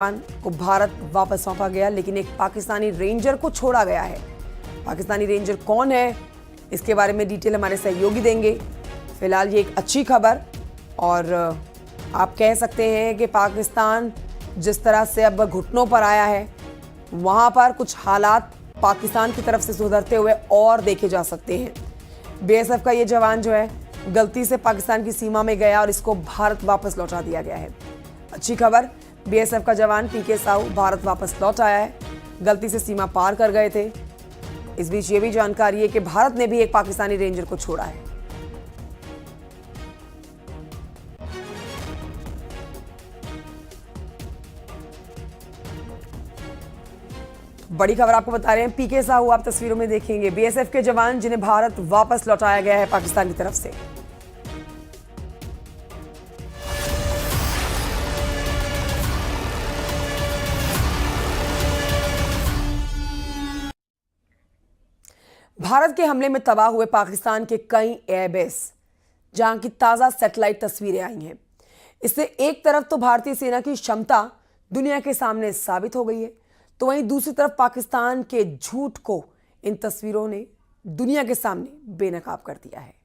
को भारत वापस सौंपा गया, लेकिन एक पाकिस्तानी रेंजर को छोड़ा गया है। पाकिस्तानी रेंजर कौन है, इसके बारे में डिटेल हमारे सहयोगी देंगे। फिलहाल ये एक अच्छी खबर, और आप कह सकते हैं कि पाकिस्तान जिस तरह से अब घुटनों पर आया है, वहाँ पर कुछ हालात पाकिस्तान की तरफ से सुधरते हुए और देखे जा सकते हैं। बीएसएफ का ये जवान जो है गलती से पाकिस्तान की सीमा में गया और इसको भारत वापस लौटा दिया गया है। अच्छी खबर, बीएसएफ का जवान पीके साहू भारत वापस लौट आया है। गलती से सीमा पार कर गए थे। इस बीच ये भी जानकारी है कि भारत ने भी एक पाकिस्तानी रेंजर को छोड़ा है। बड़ी खबर आपको बता रहे हैं, पीके साहू आप तस्वीरों में देखेंगे, बीएसएफ के जवान जिन्हें भारत वापस लौटाया गया है पाकिस्तान की तरफ से। भारत के हमले में तबाह हुए पाकिस्तान के कई एयरबेस, जहां की ताजा सैटेलाइट तस्वीरें आई हैं। इससे एक तरफ तो भारतीय सेना की क्षमता दुनिया के सामने साबित हो गई है, तो वहीं दूसरी तरफ पाकिस्तान के झूठ को इन तस्वीरों ने दुनिया के सामने बेनकाब कर दिया है।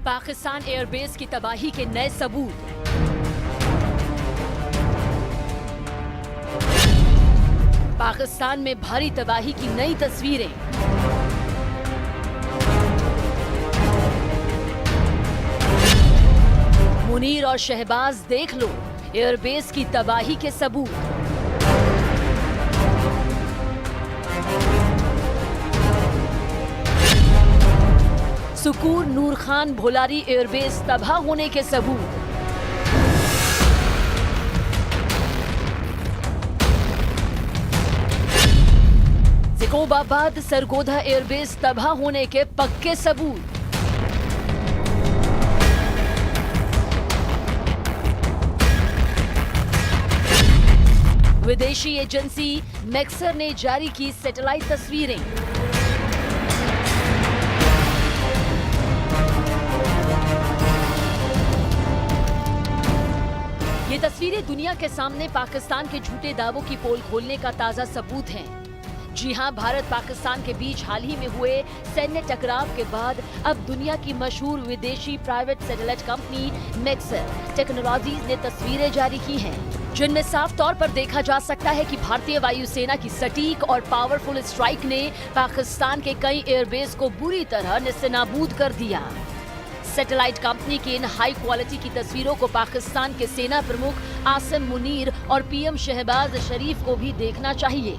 पाकिस्तान एयरबेस की तबाही के नए सबूत। पाकिस्तान में भारी तबाही की नई तस्वीरें। मुनीर और शहबाज देख लो एयरबेस की तबाही के सबूत। सुकूर नूर खान भोलारी एयरबेस तबाह होने के सबूत। जिकोबाबाद सरगोधा एयरबेस तबाह होने के पक्के सबूत। विदेशी एजेंसी मैक्सर ने जारी की सैटेलाइट तस्वीरें। ये तस्वीरें दुनिया के सामने पाकिस्तान के झूठे दावों की पोल खोलने का ताजा सबूत हैं। जी हां, भारत पाकिस्तान के बीच हाल ही में हुए सैन्य टकराव के बाद अब दुनिया की मशहूर विदेशी private satellite company Maxar technologies ने तस्वीरें जारी की हैं, जिनमें साफ तौर पर देखा जा सकता है कि भारतीय वायुसेना की सटीक और पावरफुल स्ट्राइक ने पाकिस्तान के कई एयरबेस को बुरी तरह नेस्तनाबूद कर दिया। सैटेलाइट कंपनी की इन हाई क्वालिटी की तस्वीरों को पाकिस्तान के सेना प्रमुख आसिम मुनीर और पीएम शहबाज शरीफ को भी देखना चाहिए,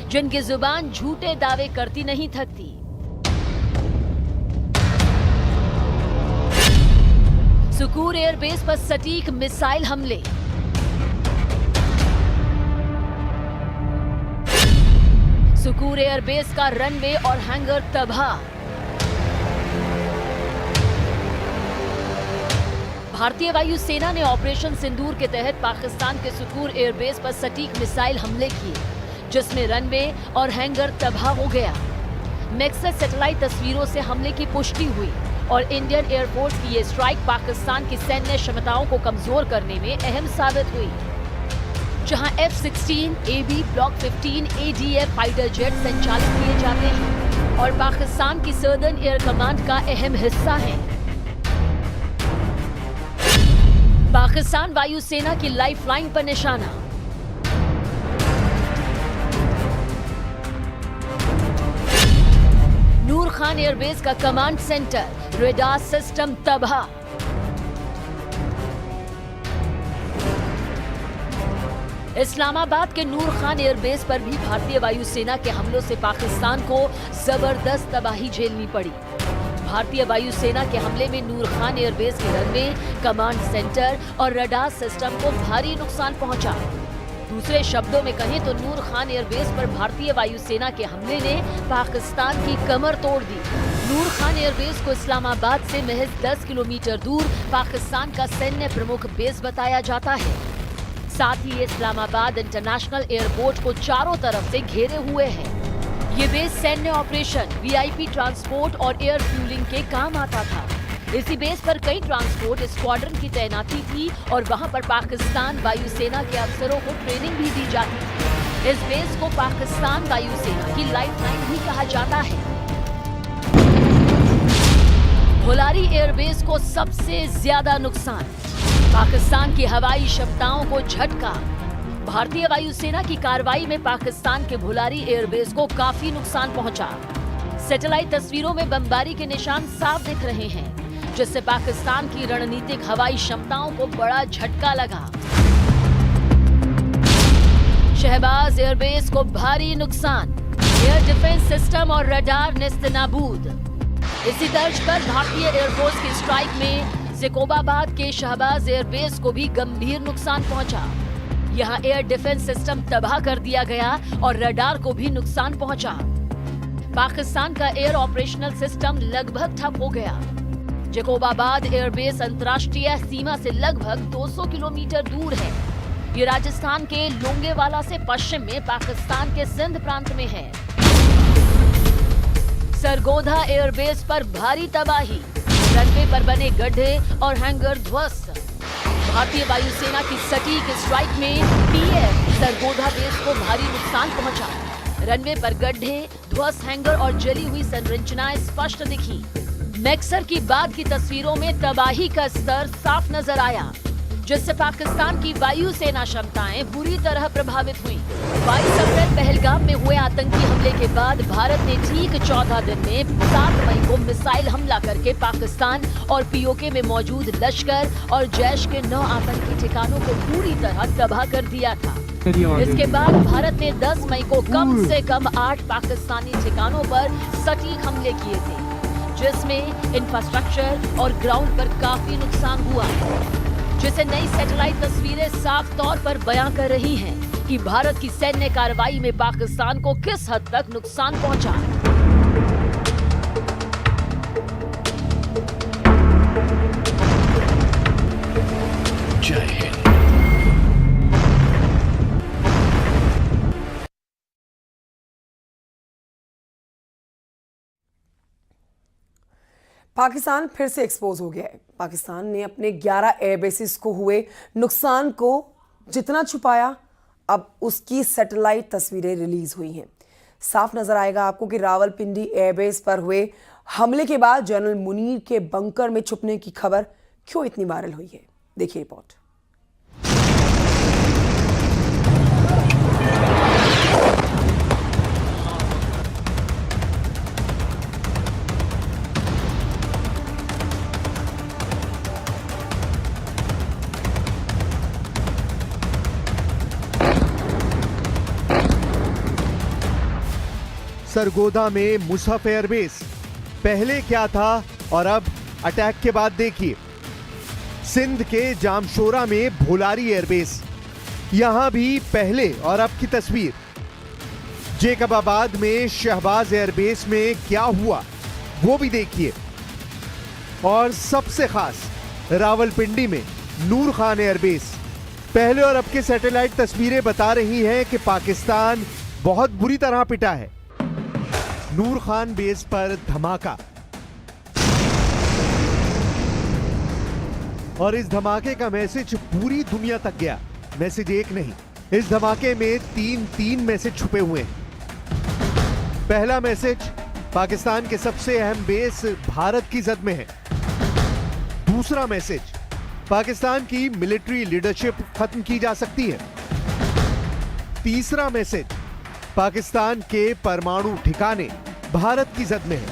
जिनकी जुबान झूठे दावे करती नहीं थकती। सुकूर एयरबेस पर सटीक मिसाइल हमले। सुकूर एयरबेस का रनवे और हैंगर तबाह। भारतीय वायुसेना ने ऑपरेशन सिंदूर के तहत पाकिस्तान के सुकूर एयरबेस पर सटीक मिसाइल हमले किए, जिसमें रनवे और हैंगर तबाह हो गया। मैक्सर सैटेलाइट तस्वीरों से हमले की पुष्टि हुई और इंडियन एयरफोर्स की ये स्ट्राइक पाकिस्तान की सैन्य क्षमताओं को कमजोर करने में अहम साबित हुई। जहां F-16, AB block 15 ADF fighter jet संचालित किए जाते हैं और पाकिस्तान की सदर्न एयर कमांड का अहम हिस्सा है। पाकिस्तान वायुसेना की लाइफलाइन पर निशाना। नूर खान एयरबेस का कमांड सेंटर रेडार सिस्टम तबाह। इस्लामाबाद के नूर खान एयरबेस पर भी भारतीय वायुसेना के हमलों से पाकिस्तान को जबरदस्त तबाही झेलनी पड़ी। भारतीय वायुसेना के हमले में नूर खान एयरबेस के रनवे, कमांड सेंटर और रडार सिस्टम को भारी नुकसान पहुंचा। दूसरे शब्दों में कहें तो नूर खान एयरबेस पर भारतीय वायुसेना के हमले ने पाकिस्तान की कमर तोड़ दी। नूर खान एयरबेस को इस्लामाबाद से महज 10 किलोमीटर दूर पाकिस्तान का सैन्य प्रमुख बेस बताया जाता है। साथ ही ये इस्लामाबाद इंटरनेशनल एयरपोर्ट को चारों तरफ से घेरे हुए है। ये बेस सैन्य ऑपरेशन, वीआईपी ट्रांसपोर्ट और एयर फ्यूलिंग के काम आता था। इसी बेस पर कई ट्रांसपोर्ट स्क्वाड्रन की तैनाती थी और वहां पर पाकिस्तान वायुसेना के अफसरों को ट्रेनिंग भी दी जाती थी। इस बेस को पाकिस्तान वायुसेना की लाइफलाइन भी कहा जाता है। भोलारी एयरबेस को सबसे ज्यादा नुकसान, पाकिस्तान की हवाई क्षमताओं को झटका। भारतीय वायुसेना की कार्रवाई में पाकिस्तान के भोलारी एयरबेस को काफी नुकसान पहुंचा। सैटेलाइट तस्वीरों में बमबारी के निशान साफ दिख रहे हैं, जिससे पाकिस्तान की रणनीतिक हवाई क्षमताओं को बड़ा झटका लगा। शहबाज एयरबेस को भारी नुकसान, एयर डिफेंस सिस्टम और रडार नेस्तनाबूद। इसी तर्ज पर भारतीय एयरफोर्स की स्ट्राइक में ज़ैकोबाबाद के शहबाज एयरबेस को भी गंभीर नुकसान पहुंचा। यहां एयर डिफेंस सिस्टम तबाह कर दिया गया और रडार को भी नुकसान पहुंचा। पाकिस्तान का एयर ऑपरेशनल सिस्टम लगभग ठप हो गया। ज़ैकोबाबाद एयरबेस अंतर्राष्ट्रीय सीमा से लगभग 200 किलोमीटर दूर है। ये राजस्थान के लोंगेवाला से पश्चिम में पाकिस्तान के सिंध प्रांत में है। सरगोधा एयरबेस पर भारी तबाही, रनवे पर बने गड्ढे और हैंगर ध्वस्त। भारतीय वायुसेना की सटीक स्ट्राइक में पीएफ सरगोधा बेस को भारी नुकसान पहुंचा। रनवे पर गड्ढे, ध्वस्त हैंगर और जली हुई संरचनाएं स्पष्ट दिखी। मैक्सर की बाद की तस्वीरों में तबाही का स्तर साफ नजर आया, जिससे पाकिस्तान की वायुसेना क्षमताएं बुरी तरह प्रभावित हुई। 22 अप्रैल पहलगाम में हुए आतंकी हमले के बाद भारत ने ठीक 14 दिन में 7 मई को मिसाइल हमला करके पाकिस्तान और पीओके में मौजूद लश्कर और जैश के 9 आतंकी ठिकानों को पूरी तरह तबाह कर दिया था। इसके बाद भारत ने 10 मई को कम से कम 8 पाकिस्तानी ठिकानों पर सटीक हमले किए थे, जिसमें इंफ्रास्ट्रक्चर और ग्राउंड पर काफी नुकसान हुआ, जिसे नई सैटेलाइट तस्वीरें साफ तौर पर बयां कर रही हैं कि भारत की सैन्य कार्रवाई में पाकिस्तान को किस हद तक नुकसान पहुंचा। जय हिंद। पाकिस्तान फिर से एक्सपोज हो गया है। पाकिस्तान ने अपने 11 एयरबेसिस को हुए नुकसान को जितना छुपाया, अब उसकी सैटेलाइट तस्वीरें रिलीज हुई हैं। साफ नजर आएगा आपको कि रावलपिंडी एयरबेस पर हुए हमले के बाद जनरल मुनीर के बंकर में छुपने की खबर क्यों इतनी वायरल हुई है। देखिए रिपोर्ट। सरगोधा में मुसहफ एयरबेस पहले क्या था और अब अटैक के बाद देखिए। सिंध के जामशोरा में भोलारी एयरबेस, यहां भी पहले और अब की तस्वीर। ज़ैकोबाबाद में शहबाज एयरबेस में क्या हुआ वो भी देखिए। और सबसे खास रावलपिंडी में नूर खान एयरबेस, पहले और अब की सैटेलाइट तस्वीरें बता रही हैं कि पाकिस्तान बहुत बुरी तरह पिटा है। नूर खान बेस पर धमाका, और इस धमाके का मैसेज पूरी दुनिया तक गया। मैसेज एक नहीं, इस धमाके में तीन मैसेज छुपे हुए हैं। पहला मैसेज, पाकिस्तान के सबसे अहम बेस भारत की जद में है। दूसरा मैसेज, पाकिस्तान की मिलिट्री लीडरशिप खत्म की जा सकती है। तीसरा मैसेज, पाकिस्तान के परमाणु ठिकाने भारत की जद में है।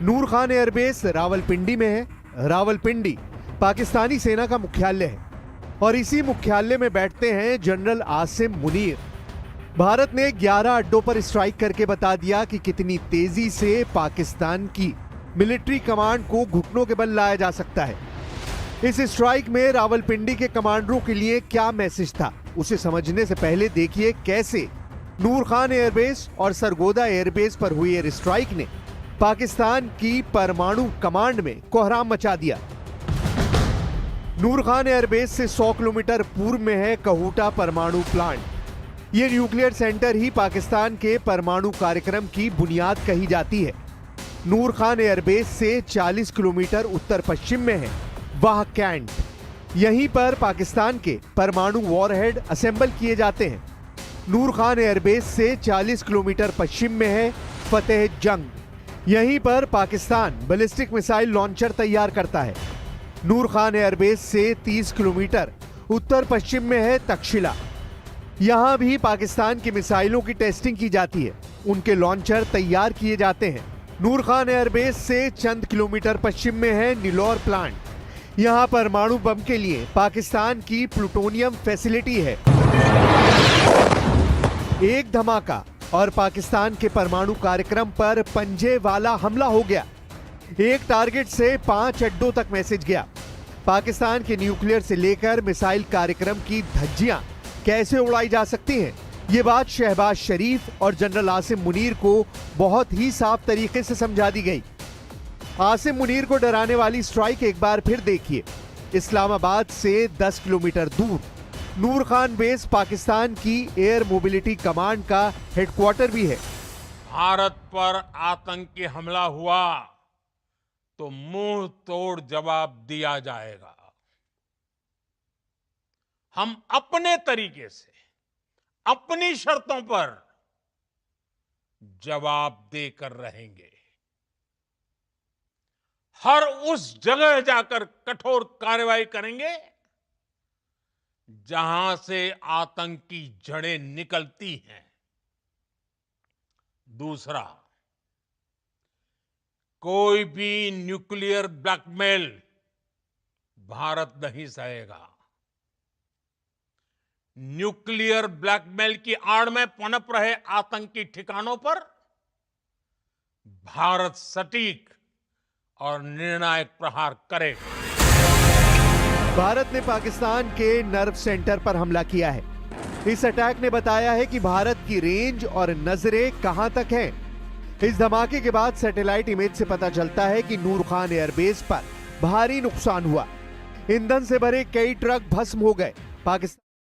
नूर खान एयरबेस रावलपिंडी में है। रावलपिंडी पाकिस्तानी सेना का मुख्यालय है और इसी मुख्यालय में बैठते हैं जनरल आसिम मुनीर। भारत ने 11 अड्डों पर स्ट्राइक करके बता दिया कि कितनी तेजी से पाकिस्तान की मिलिट्री कमांड को घुटनों के बल लाया जा सकता है। इस स्ट्राइक में रावलपिंडी के कमांडरों के लिए क्या मैसेज था, उसे समझने से पहले देखिए कैसे नूर खान एयरबेस और सरगोधा एयरबेस पर हुई एयर स्ट्राइक ने पाकिस्तान की परमाणु कमांड में कोहराम मचा दिया। नूर खान एयरबेस से 100 किलोमीटर पूर्व में है कहूटा परमाणु प्लांट। ये न्यूक्लियर सेंटर ही पाकिस्तान के परमाणु कार्यक्रम की बुनियाद कही जाती है। नूर खान एयरबेस से 40 किलोमीटर उत्तर पश्चिम में है वाह कैंट। यहीं पर पाकिस्तान के परमाणु वॉरहेड असेंबल किए जाते हैं। नूर खान एयरबेस से 40 किलोमीटर पश्चिम में है फतेह जंग। यहीं पर पाकिस्तान बैलिस्टिक मिसाइल लॉन्चर तैयार करता है। नूर खान एयरबेस से 30 किलोमीटर उत्तर पश्चिम में है तक्षशिला। यहां भी पाकिस्तान की मिसाइलों की टेस्टिंग की जाती है, उनके लॉन्चर तैयार किए जाते हैं। नूर खान एयरबेस से चंद किलोमीटर पश्चिम में है नीलौर प्लांट। यहां परमाणु बम के लिए पाकिस्तान की प्लूटोनियम फैसिलिटी है। एक धमाका और पाकिस्तान के परमाणु कार्यक्रम पर पंजे वाला हमला हो गया। एक टारगेट से 5 अड्डों तक मैसेज गया। पाकिस्तान के न्यूक्लियर से लेकर मिसाइल कार्यक्रम की धज्जियां कैसे उड़ाई जा सकती हैं, ये बात शहबाज शरीफ और जनरल आसिम मुनीर को बहुत ही साफ तरीके से समझा दी गई। आसिम मुनीर को डराने वाली स्ट्राइक एक बार फिर देखिए। इस्लामाबाद से 10 किलोमीटर दूर नूर खान बेस पाकिस्तान की एयर मोबिलिटी कमांड का हेडक्वार्टर भी है। भारत पर आतंकी हमला हुआ तो मुंह तोड़ जवाब दिया जाएगा। हम अपने तरीके से अपनी शर्तों पर जवाब देकर रहेंगे। हर उस जगह जाकर कठोर कार्रवाई करेंगे जहां से आतंकी जड़ें निकलती हैं। दूसरा, कोई भी न्यूक्लियर ब्लैकमेल भारत नहीं सहेगा। न्यूक्लियर ब्लैकमेल की आड़ में पनप रहे आतंकी ठिकानों पर भारत सटीक और निर्णायक प्रहार करेगा। भारत ने पाकिस्तान के नर्व सेंटर पर हमला किया है। इस अटैक ने बताया है कि भारत की रेंज और नजरें कहां तक हैं। इस धमाके के बाद सैटेलाइट इमेज से पता चलता है कि नूर खान एयरबेस पर भारी नुकसान हुआ। ईंधन से भरे कई ट्रक भस्म हो गए। पाकिस्तान